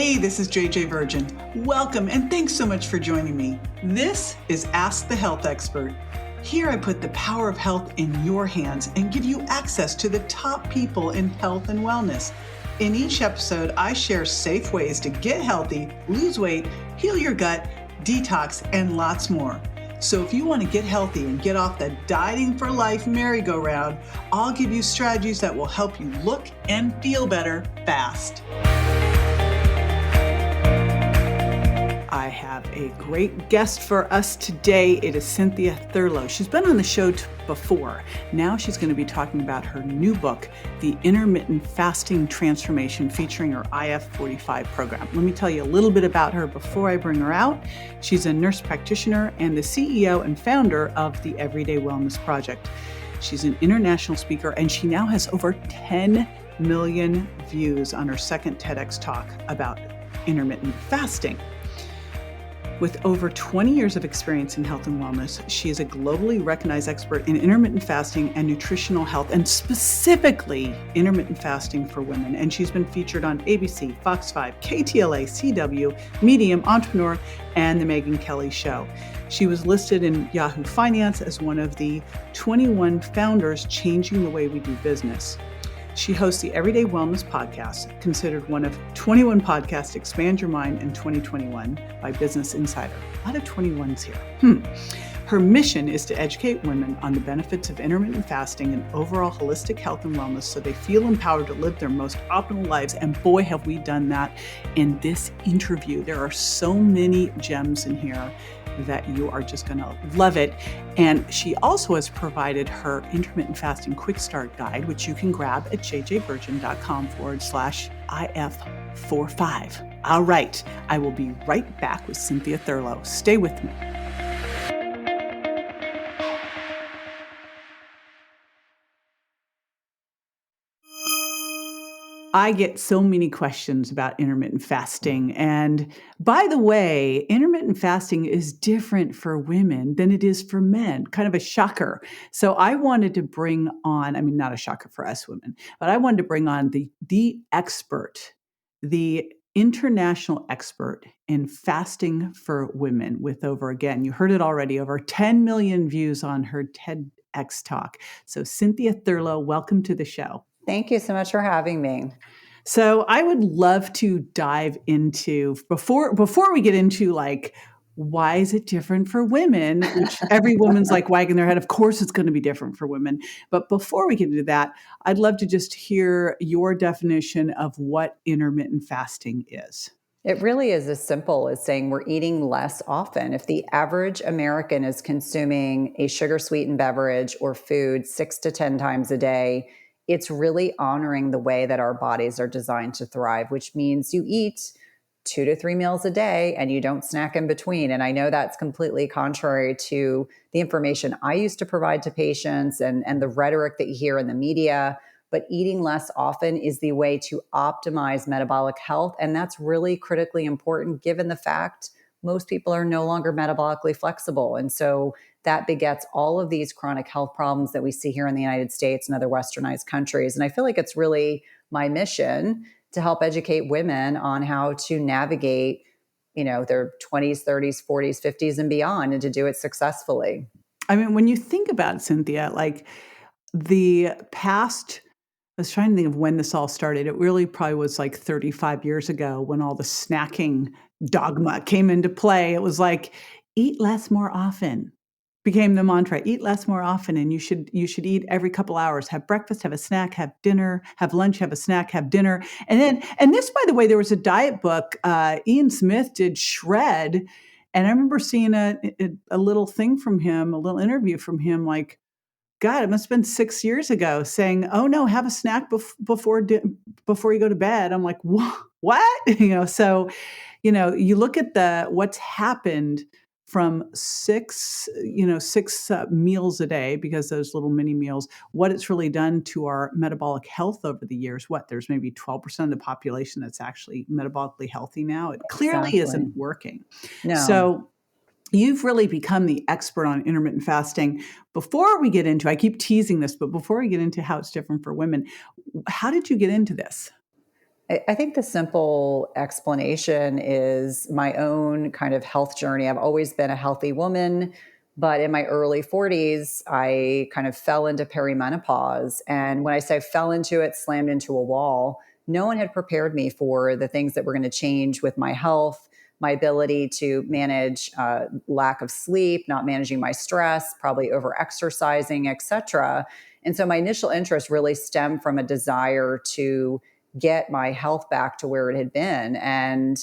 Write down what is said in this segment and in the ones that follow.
Hey, this is JJ Virgin. Welcome and thanks so much for joining me. This is Ask the Health Expert. Here I put the power of health in your hands and give you access to the top people in health and wellness. In each episode, I share safe ways to get healthy, lose weight, heal your gut, detox, and lots more. So if you want to get healthy and get off the dieting for life merry-go-round, I'll give you strategies that will help you look and feel better fast. I have a great guest for us today. It is Cynthia Thurlow. She's been on the show before. Now she's going to be talking about her new book, The Intermittent Fasting Transformation, featuring her IF45 program. Let me tell you a little bit about her before I bring her out. She's a nurse practitioner and the CEO and founder of the Everyday Wellness Project. She's an international speaker, and she now has over 10 million views on her second TEDx talk about intermittent fasting. With over 20 years of experience in health and wellness, she is a globally recognized expert in intermittent fasting and nutritional health, and specifically intermittent fasting for women. And she's been featured on ABC, Fox 5, KTLA, CW, Medium, Entrepreneur, and The Megyn Kelly Show. She was listed in Yahoo Finance as one of the 21 founders changing the way we do business. She hosts the Everyday Wellness Podcast, considered one of 21 podcasts to expand your mind in 2021 by Business Insider. A lot of 21s here. Her mission is to educate women on the benefits of intermittent fasting and overall holistic health and wellness so they feel empowered to live their most optimal lives. And boy, have we done that in this interview. There are so many gems in here that you are just going to love it. And she also has provided her intermittent fasting quick start guide, which you can grab at jjvirgin.com/IF45. All right, I will be right back with Cynthia Thurlow. Stay with me. I get so many questions about intermittent fasting. And by the way, intermittent fasting is different for women than it is for men, kind of a shocker. So I wanted to bring on, not a shocker for us women, but I wanted to bring on the expert, the international expert in fasting for women with again, you heard it already, over 10 million views on her TEDx talk. So Cynthia Thurlow, welcome to the show. Thank you so much for having me. So I would love to dive into, before we get into why is it different for women, which every woman's wagging their head, of course it's going to be different for women. But before we get into that, I'd love to just hear your definition of what intermittent fasting is. It really is as simple as saying we're eating less often. If the average American is consuming a sugar-sweetened beverage or food 6 to 10 times a day, it's really honoring the way that our bodies are designed to thrive, which means you eat 2 to 3 meals a day and you don't snack in between. And I know that's completely contrary to the information I used to provide to patients and the rhetoric that you hear in the media. But eating less often is the way to optimize metabolic health. And that's really critically important given the fact most people are no longer metabolically flexible. And so that begets all of these chronic health problems that we see here in the United States and other westernized countries. And I feel like it's really my mission to help educate women on how to navigate, their 20s, 30s, 40s, 50s, and beyond, and to do it successfully. When you think about it, Cynthia, the past, I was trying to think of when this all started. It really probably was 35 years ago when all the snacking dogma came into play. It was eat less more often became the mantra. Eat less more often, and you should eat every couple hours. Have breakfast, have a snack, have dinner, have lunch, have a snack, have dinner. And this, by the way, there was a diet book. Ian Smith did Shred, and I remember seeing a little thing from him, a little interview from him, God, it must have been 6 years ago, saying, "Oh no, have a snack before you go to bed." I'm like, what? So, you look at what's happened from six meals a day, because those little mini meals, what it's really done to our metabolic health over the years. There's maybe 12% of the population that's actually metabolically healthy now. It clearly isn't working. No. So you've really become the expert on intermittent fasting. Before we get into, I keep teasing this, but before we get into how it's different for women, how did you get into this? I think the simple explanation is my own kind of health journey. I've always been a healthy woman, but in my early 40s, I kind of fell into perimenopause. And when I say fell into it, slammed into a wall, no one had prepared me for the things that were going to change with my health, my ability to manage lack of sleep, not managing my stress, probably over exercising, etc. And so my initial interest really stemmed from a desire to get my health back to where it had been. And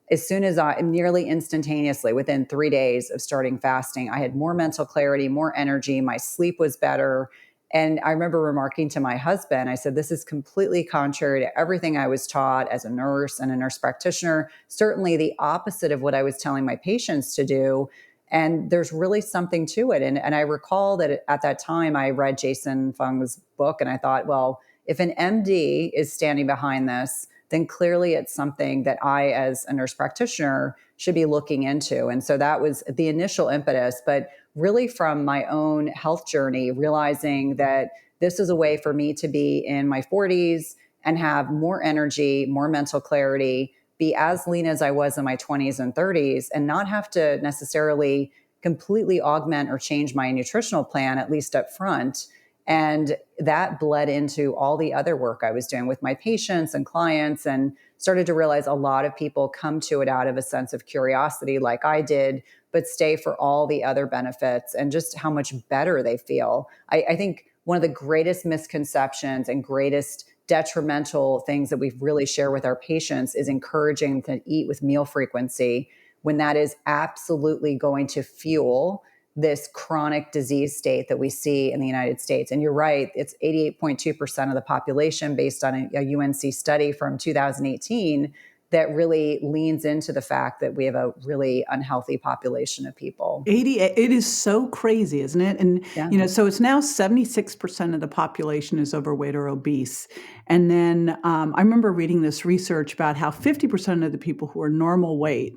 as soon as nearly instantaneously, within 3 days of starting fasting, I had more mental clarity, more energy, my sleep was better. And I remember remarking to my husband, I said, this is completely contrary to everything I was taught as a nurse and a nurse practitioner, certainly the opposite of what I was telling my patients to do. And there's really something to it. And I recall that at that time, I read Jason Fung's book and I thought, well, if an MD is standing behind this, then clearly it's something that I, as a nurse practitioner, should be looking into. And so that was the initial impetus. But really, from my own health journey, realizing that this is a way for me to be in my 40s and have more energy, more mental clarity, be as lean as I was in my 20s and 30s, and not have to necessarily completely augment or change my nutritional plan, at least up front. And that bled into all the other work I was doing with my patients and clients, and started to realize a lot of people come to it out of a sense of curiosity, like I did, but stay for all the other benefits and just how much better they feel. I think one of the greatest misconceptions and greatest detrimental things that we really share with our patients is encouraging them to eat with meal frequency, when that is absolutely going to fuel this chronic disease state that we see in the United States. And you're right, it's 88.2% of the population, based on a UNC study from 2018, that really leans into the fact that we have a really unhealthy population of people. 80, it is so crazy, isn't it? And, Yeah. so it's now 76% of the population is overweight or obese. And then I remember reading this research about how 50% of the people who are normal weight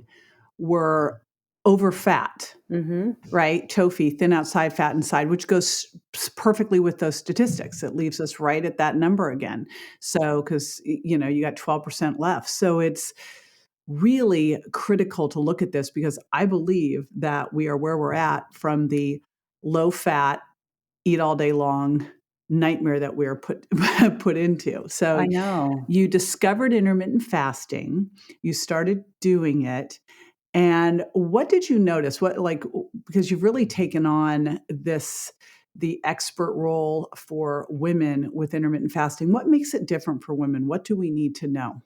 were over fat, Mm-hmm. right? TOFI, thin outside, fat inside, which goes perfectly with those statistics. It leaves us right at that number again. So, because, you got 12% left. So it's really critical to look at this, because I believe that we are where we're at from the low fat, eat all day long nightmare that we're put into. So I know. you discovered intermittent fasting, you started doing it. And what did you notice? Because you've really taken on the expert role for women with intermittent fasting. What makes it different for women? What do we need to know?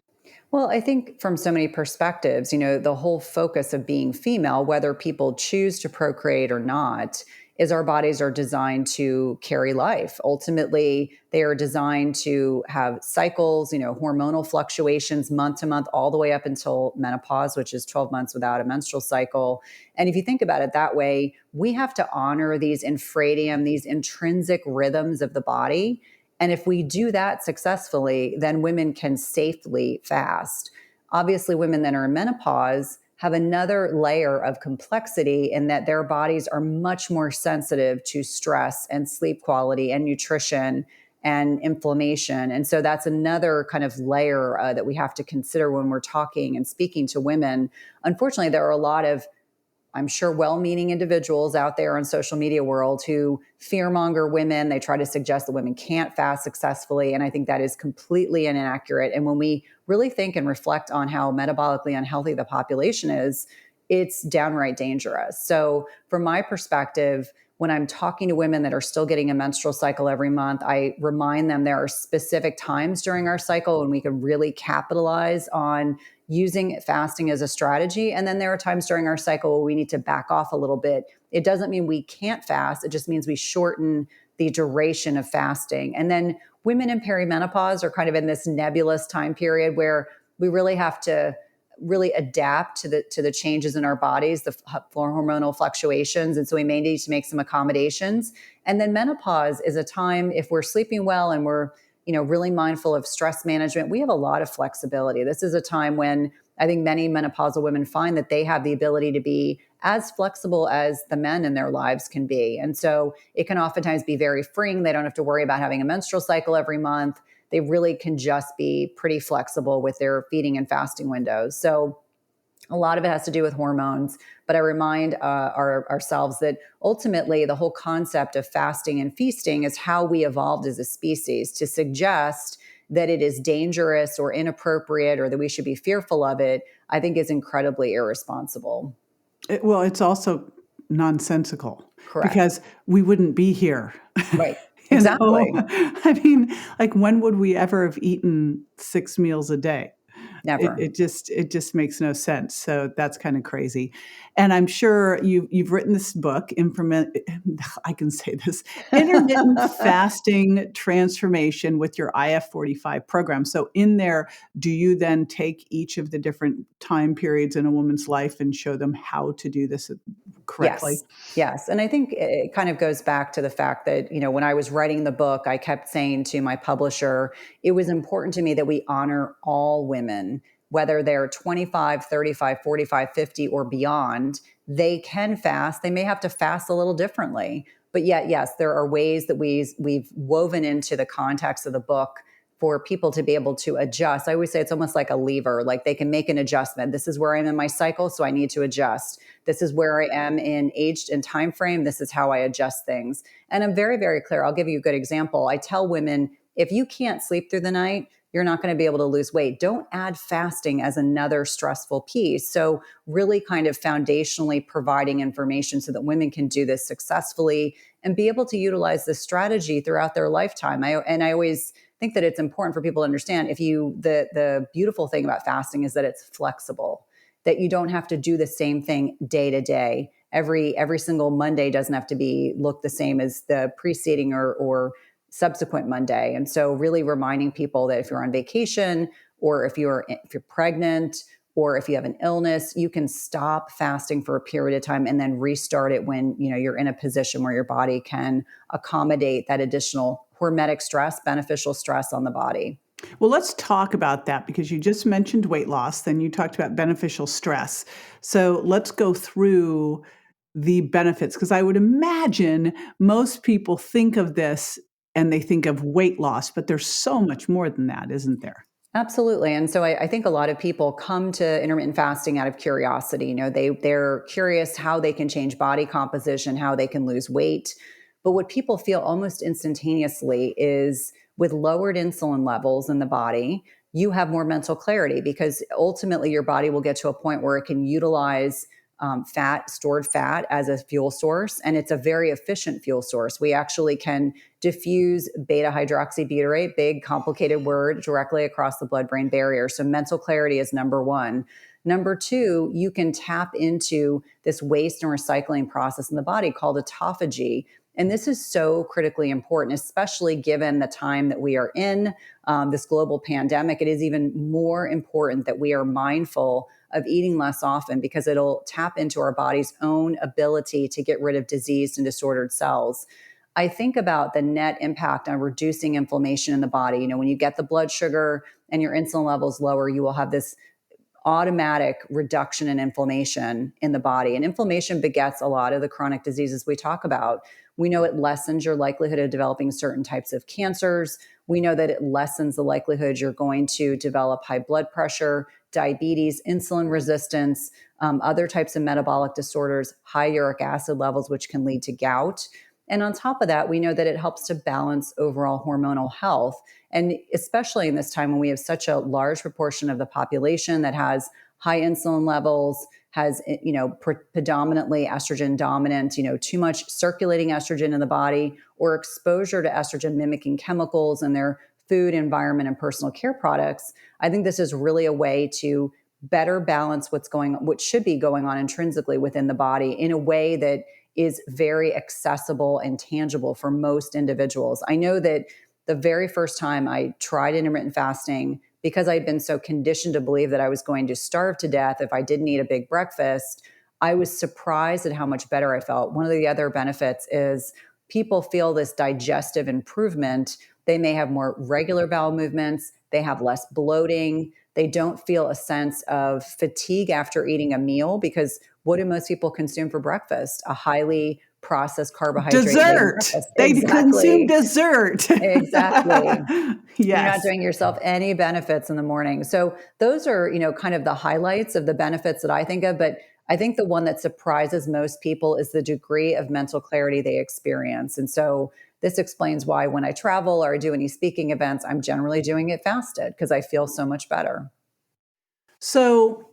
Well, I think from so many perspectives, the whole focus of being female, whether people choose to procreate or not, is our bodies are designed to carry life. Ultimately, they are designed to have cycles, hormonal fluctuations month to month, all the way up until menopause, which is 12 months without a menstrual cycle. And if you think about it that way, we have to honor these infradian, these intrinsic rhythms of the body. And if we do that successfully, then women can safely fast. Obviously, women that are in menopause have another layer of complexity in that their bodies are much more sensitive to stress and sleep quality and nutrition and inflammation. And so that's another kind of layer that we have to consider when we're talking and speaking to women. Unfortunately, there are a lot of, I'm sure, well-meaning individuals out there in social media world who fearmonger women. They try to suggest that women can't fast successfully. And I think that is completely inaccurate. And when we really think and reflect on how metabolically unhealthy the population is, it's downright dangerous. So from my perspective, when I'm talking to women that are still getting a menstrual cycle every month, I remind them there are specific times during our cycle when we can really capitalize on using fasting as a strategy. And then there are times during our cycle where we need to back off a little bit. It doesn't mean we can't fast. It just means we shorten the duration of fasting. And then women in perimenopause are kind of in this nebulous time period where we really have to really adapt to the changes in our bodies, the hormonal fluctuations. And so we may need to make some accommodations. And then menopause is a time, if we're sleeping well and we're really mindful of stress management, we have a lot of flexibility. This is a time when I think many menopausal women find that they have the ability to be as flexible as the men in their lives can be. And so it can oftentimes be very freeing. They don't have to worry about having a menstrual cycle every month. they really can just be pretty flexible with their feeding and fasting windows. So a lot of it has to do with hormones, but I remind ourselves that ultimately the whole concept of fasting and feasting is how we evolved as a species. To suggest that it is dangerous or inappropriate or that we should be fearful of it, I think is incredibly irresponsible. Well, it's also nonsensical Correct. because we wouldn't be here. Right. You know? Exactly. I mean, like, when would we ever have eaten 6 meals a day? It Never. it just it just makes no sense, so that's kinda crazy, and I'm sure you've written this book, Imperment I can say this, Intermittent Fasting Transformation with your IF45 program. So in there, do you then take each of the different time periods in a woman's life and show them how to do this correctly? Yes. Yes. And I think it kind of goes back to the fact that, when I was writing the book, I kept saying to my publisher, it was important to me that we honor all women, whether they're 25, 35, 45, 50, or beyond. They can fast. They may have to fast a little differently. But yet, yes, there are ways that we've woven into the context of the book for people to be able to adjust. I always say it's almost like a lever, like they can make an adjustment. This is where I'm in my cycle, so I need to adjust. This is where I am in age and time frame. This is how I adjust things. And I'm very, very clear. I'll give you a good example. I tell women, if you can't sleep through the night, you're not going to be able to lose weight. Don't add fasting as another stressful piece. So, really kind of foundationally providing information so that women can do this successfully and be able to utilize this strategy throughout their lifetime. I always think that it's important for people to understand the beautiful thing about fasting is that it's flexible, that you don't have to do the same thing day to day. Every single Monday doesn't have to be look the same as the preceding or subsequent Monday. And so really reminding people that if you're on vacation or if you're pregnant or if you have an illness, you can stop fasting for a period of time and then restart it when you're in a position where your body can accommodate that additional hormetic stress, beneficial stress on the body. Well, let's talk about that because you just mentioned weight loss, then you talked about beneficial stress. So let's go through the benefits because I would imagine most people think of this and they think of weight loss, but there's so much more than that, isn't there? Absolutely. And so I think a lot of people come to intermittent fasting out of curiosity. They're curious how they can change body composition, how they can lose weight. But what people feel almost instantaneously is with lowered insulin levels in the body, you have more mental clarity because ultimately your body will get to a point where it can utilize stored fat as a fuel source. And it's a very efficient fuel source. We actually can diffuse beta hydroxybutyrate, big complicated word, directly across the blood brain barrier. So mental clarity is number one. Number two, you can tap into this waste and recycling process in the body called autophagy. And this is so critically important, especially given the time that we are in, this global pandemic. It is even more important that we are mindful of eating less often because it'll tap into our body's own ability to get rid of diseased and disordered cells. I think about the net impact on reducing inflammation in the body. When you get the blood sugar and your insulin levels lower, you will have this automatic reduction in inflammation in the body. And inflammation begets a lot of the chronic diseases we talk about. We know it lessens your likelihood of developing certain types of cancers. We know that it lessens the likelihood you're going to develop high blood pressure, diabetes, insulin resistance, other types of metabolic disorders, high uric acid levels, which can lead to gout. And on top of that, we know that it helps to balance overall hormonal health. And especially in this time when we have such a large proportion of the population that has high insulin levels, has predominantly estrogen dominant, too much circulating estrogen in the body, or exposure to estrogen mimicking chemicals in their food, environment, and personal care products. I think this is really a way to better balance what should be going on intrinsically within the body in a way that is very accessible and tangible for most individuals. I know that the very first time I tried intermittent fasting, because I'd been so conditioned to believe that I was going to starve to death if I didn't eat a big breakfast, I was surprised at how much better I felt. One of the other benefits is people feel this digestive improvement. They may have more regular bowel movements, they have less bloating, they don't feel a sense of fatigue after eating a meal because what do most people consume for breakfast? A highly processed carbohydrate-laden Dessert. breakfast. They consume Exactly. dessert. Exactly. You're not Yes. doing yourself any benefits in the morning. So those are, kind of the highlights of the benefits that I think of. But I think the one that surprises most people is the degree of mental clarity they experience. And so this explains why when I travel or do any speaking events, I'm generally doing it fasted because I feel so much better. So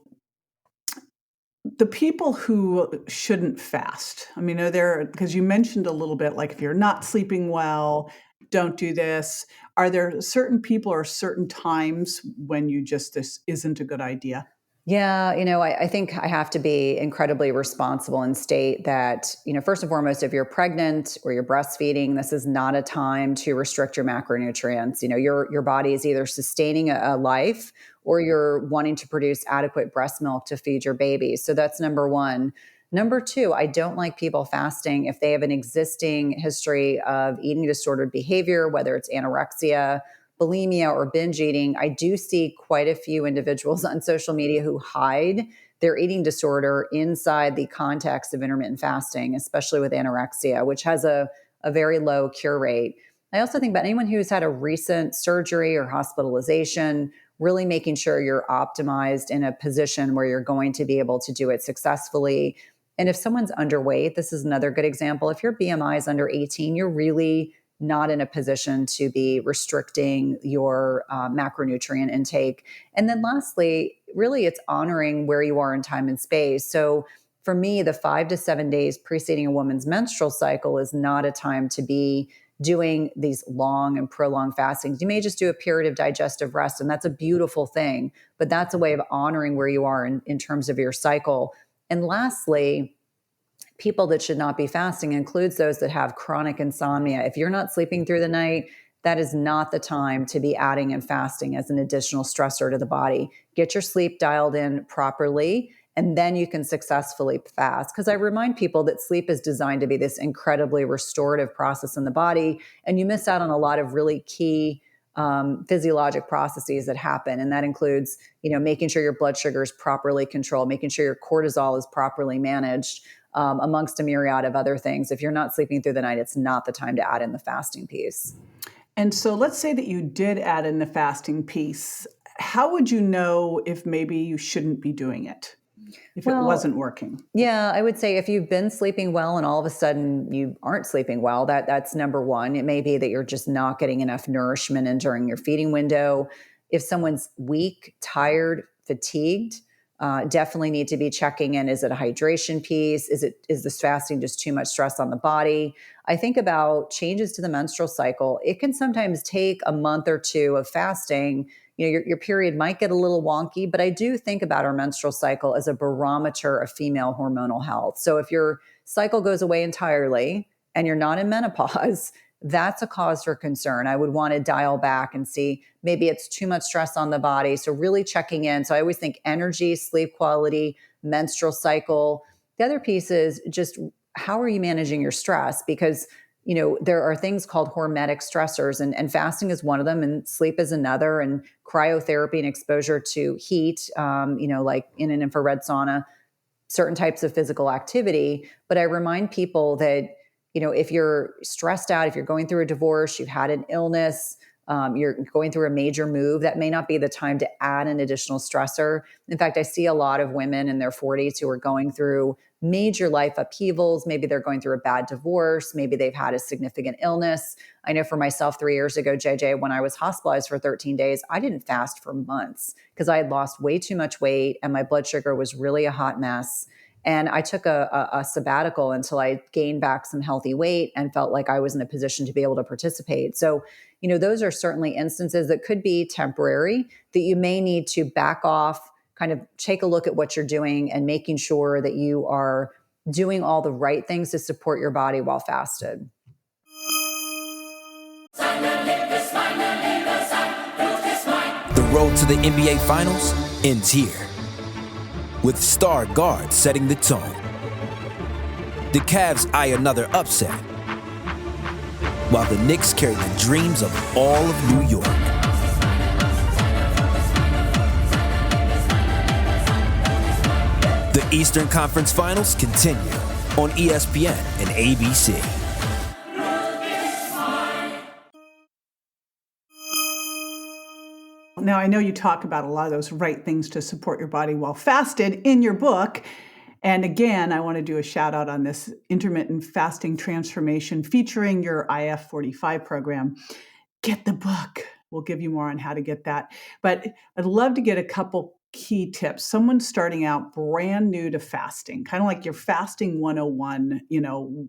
the people who shouldn't fast, I mean, are there, because you mentioned a little bit, like if you're not sleeping well, don't do this. Are there certain people or certain times when this isn't a good idea? Yeah, I think I have to be incredibly responsible and state that, first and foremost, if you're pregnant or you're breastfeeding, this is not a time to restrict your macronutrients. Your body is either sustaining a life or you're wanting to produce adequate breast milk to feed your baby. So that's number one. Number two, I don't like people fasting if they have an existing history of eating disordered behavior, whether it's anorexia, bulimia, or binge eating. I do see quite a few individuals on social media who hide their eating disorder inside the context of intermittent fasting, especially with anorexia, which has a very low cure rate. I also think about anyone who's had a recent surgery or hospitalization, really making sure you're optimized in a position where you're going to be able to do it successfully. And if someone's underweight, this is another good example. If your BMI is under 18, you're really not in a position to be restricting your macronutrient intake. And then lastly, really it's honoring where you are in time and space. So for me, the 5 to 7 days preceding a woman's menstrual cycle is not a time to be doing these long and prolonged fastings. You may just do a period of digestive rest, and that's a beautiful thing, but that's a way of honoring where you are in terms of your cycle. And lastly, people that should not be fasting includes those that have chronic insomnia. If you're not sleeping through the night, that is not the time to be adding and fasting as an additional stressor to the body. Get your sleep dialed in properly, and then you can successfully fast. Because I remind people that sleep is designed to be this incredibly restorative process in the body, and you miss out on a lot of really key physiologic processes that happen. And that includes, making sure your blood sugar is properly controlled, making sure your cortisol is properly managed, amongst a myriad of other things. If you're not sleeping through the night, it's not the time to add in the fasting piece. And so let's say that you did add in the fasting piece. How would you know if maybe you shouldn't be doing it, if it Well, wasn't working? yeah, I would say if you've been sleeping well and all of a sudden you aren't sleeping well, that's number one. It may be that you're just not getting enough nourishment in during your feeding window. If someone's weak, tired, fatigued, definitely need to be checking in. Is it a hydration piece? Is this fasting just too much stress on the body? I think about changes to the menstrual cycle. It can sometimes take a month or two of fasting. Your period might get a little wonky, but I do think about our menstrual cycle as a barometer of female hormonal health. So if your cycle goes away entirely and you're not in menopause, that's a cause for concern. I would want to dial back and see maybe it's too much stress on the body. So really checking in. So I always think energy, sleep quality, menstrual cycle. The other piece is just how are you managing your stress? Because there are things called hormetic stressors, and fasting is one of them, and sleep is another, and cryotherapy and exposure to heat, like in an infrared sauna, certain types of physical activity. But I remind people that, if you're stressed out, if you're going through a divorce, you've had an illness, you're going through a major move, that may not be the time to add an additional stressor. In fact, I see a lot of women in their 40s who are going through major life upheavals. Maybe they're going through a bad divorce. Maybe they've had a significant illness. I know for myself, 3 years ago, JJ, when I was hospitalized for 13 days, I didn't fast for months because I had lost way too much weight and my blood sugar was really a hot mess. And I took a sabbatical until I gained back some healthy weight and felt like I was in a position to be able to participate. So, those are certainly instances that could be temporary, that you may need to back off, kind of take a look at what you're doing and making sure that you are doing all the right things to support your body while fasted. The road to the NBA Finals ends here, with star guard setting the tone. The Cavs eye another upset, while the Knicks carry the dreams of all of New York. The Eastern Conference Finals continue, on ESPN and ABC. Now, I know you talk about a lot of those right things to support your body while fasted in your book. And again, I want to do a shout out on this intermittent fasting transformation featuring your IF45 program. Get the book. We'll give you more on how to get that. But I'd love to get a couple key tips. Someone starting out brand new to fasting, kind of like your fasting 101,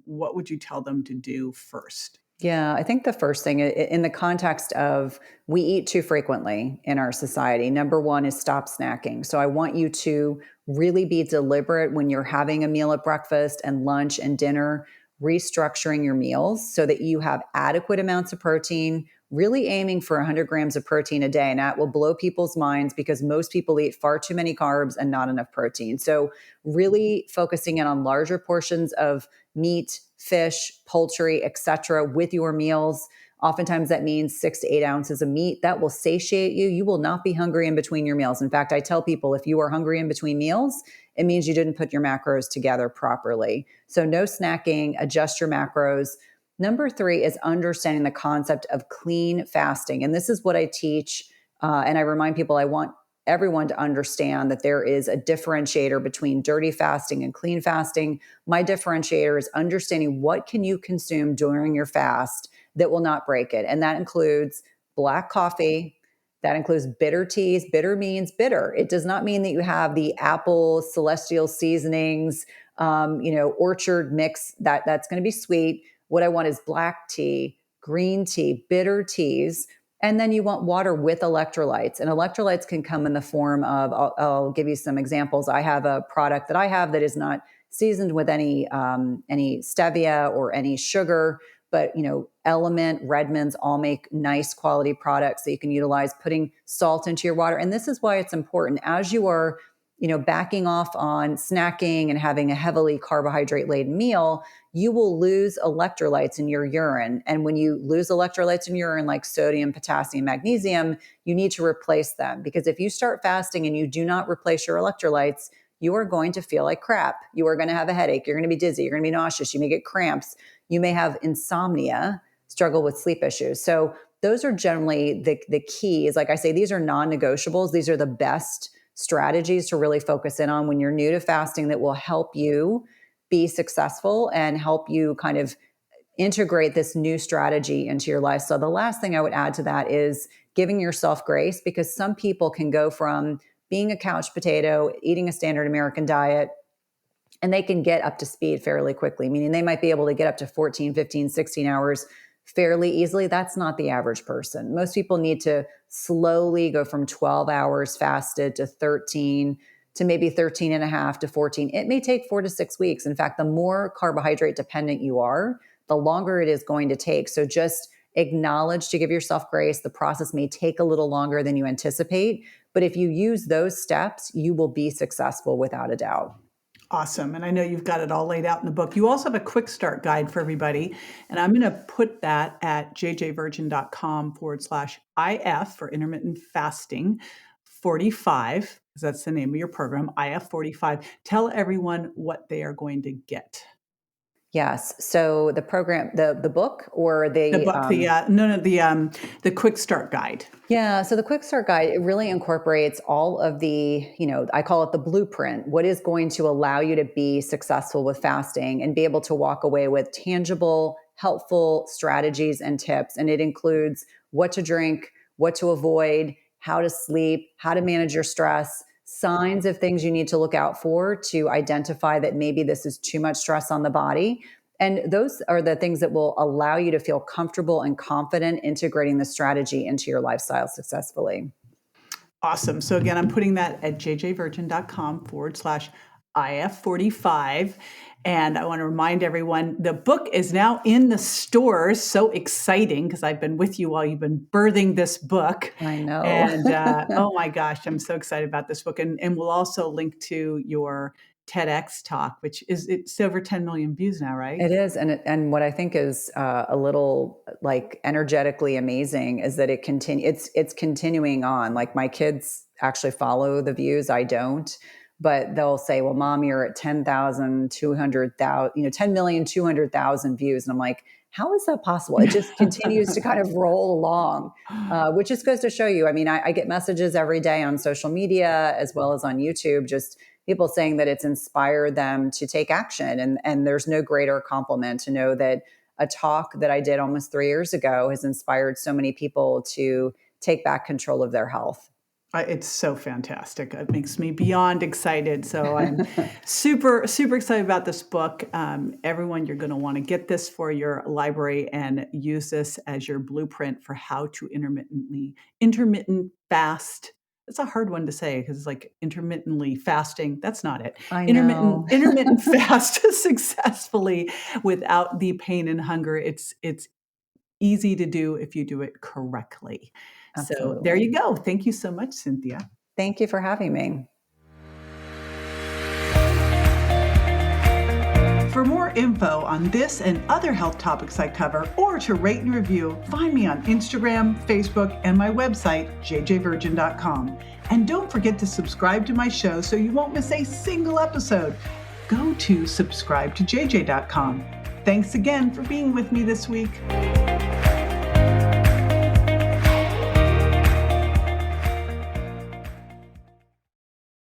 what would you tell them to do first? Yeah, I think the first thing in the context of we eat too frequently in our society, number one is stop snacking. So I want you to really be deliberate when you're having a meal at breakfast and lunch and dinner, restructuring your meals so that you have adequate amounts of protein, really aiming for 100 grams of protein a day. And that will blow people's minds because most people eat far too many carbs and not enough protein. So really focusing in on larger portions of meat, fish, poultry, etc., with your meals. Oftentimes that means 6 to 8 ounces of meat. That will satiate you. You will not be hungry in between your meals. In fact, I tell people if you are hungry in between meals, it means you didn't put your macros together properly. So no snacking, adjust your macros. Number three is understanding the concept of clean fasting. And this is what I teach. And I remind people I want everyone to understand that there is a differentiator between dirty fasting and clean fasting. My differentiator is understanding what can you consume during your fast that will not break it. And that includes black coffee. That includes bitter teas. Bitter means bitter. It does not mean that you have the apple celestial seasonings, orchard mix. That's going to be sweet. What I want is black tea, green tea, bitter teas. And then you want water with electrolytes. And electrolytes can come in the form of, I'll give you some examples. I have a product that I have that is not seasoned with any stevia or any sugar, but Element, Redmond's all make nice quality products that you can utilize, putting salt into your water. And this is why it's important as you are backing off on snacking and having a heavily carbohydrate laden meal, you will lose electrolytes in your urine. And when you lose electrolytes in urine, like sodium, potassium, magnesium, you need to replace them. Because if you start fasting and you do not replace your electrolytes, you are going to feel like crap. You are going to have a headache. You're going to be dizzy. You're going to be nauseous. You may get cramps. You may have insomnia, struggle with sleep issues. So those are generally the keys. Like I say, these are non-negotiables. These are the best strategies to really focus in on when you're new to fasting that will help you be successful and help you kind of integrate this new strategy into your life. So the last thing I would add to that is giving yourself grace, because some people can go from being a couch potato, eating a standard American diet, and they can get up to speed fairly quickly, meaning they might be able to get up to 14, 15, 16 hours fairly easily. That's not the average person. Most people need to slowly go from 12 hours fasted to 13 to maybe 13 and a half to 14. It may take 4 to 6 weeks. In fact, the more carbohydrate dependent you are, the longer it is going to take. So just acknowledge to give yourself grace. The process may take a little longer than you anticipate, but if you use those steps, you will be successful without a doubt. Awesome. And I know you've got it all laid out in the book. You also have a quick start guide for everybody. And I'm going to put that at jjvirgin.com/IF for intermittent fasting 45, because that's the name of your program, IF 45. Tell everyone what they are going to get. Yes. So the program, the book or The book, the quick start guide. Yeah. So the quick start guide, it really incorporates all of the, I call it the blueprint, what is going to allow you to be successful with fasting and be able to walk away with tangible, helpful strategies and tips. And it includes what to drink, what to avoid, how to sleep, how to manage your stress, signs of things you need to look out for to identify that maybe this is too much stress on the body. And those are the things that will allow you to feel comfortable and confident integrating the strategy into your lifestyle successfully. Awesome. So again, I'm putting that at jjvirgin.com/IF45. And I want to remind everyone, the book is now in the stores. So exciting, because I've been with you while you've been birthing this book. I know. And oh my gosh, I'm so excited about this book. And we'll also link to your TEDx talk, which it's over 10 million views now, right? It is. And what I think is a little like energetically amazing is that it's continuing on. Like my kids actually follow the views. I don't. but they'll say, well, mom, you're at 10,200,000, 10,200,000 views. And I'm like, how is that possible? It just continues to kind of roll along, which just goes to show you. I mean, I get messages every day on social media as well as on YouTube, just people saying that it's inspired them to take action. And there's no greater compliment to know that a talk that I did almost 3 years ago has inspired so many people to take back control of their health. It's so fantastic. It makes me beyond excited. So I'm super, super excited about this book. Everyone, you're going to want to get this for your library and use this as your blueprint for how to intermittent fast. It's a hard one to say because it's like intermittently fasting. That's not it. I know. Intermittent fast successfully without the pain and hunger. It's easy to do if you do it correctly. Absolutely. So there you go. Thank you so much, Cynthia. Thank you for having me. For more info on this and other health topics I cover, or to rate and review, find me on Instagram, Facebook, and my website, jjvirgin.com. And don't forget to subscribe to my show so you won't miss a single episode. Go to subscribetoJJ.com. Thanks again for being with me this week.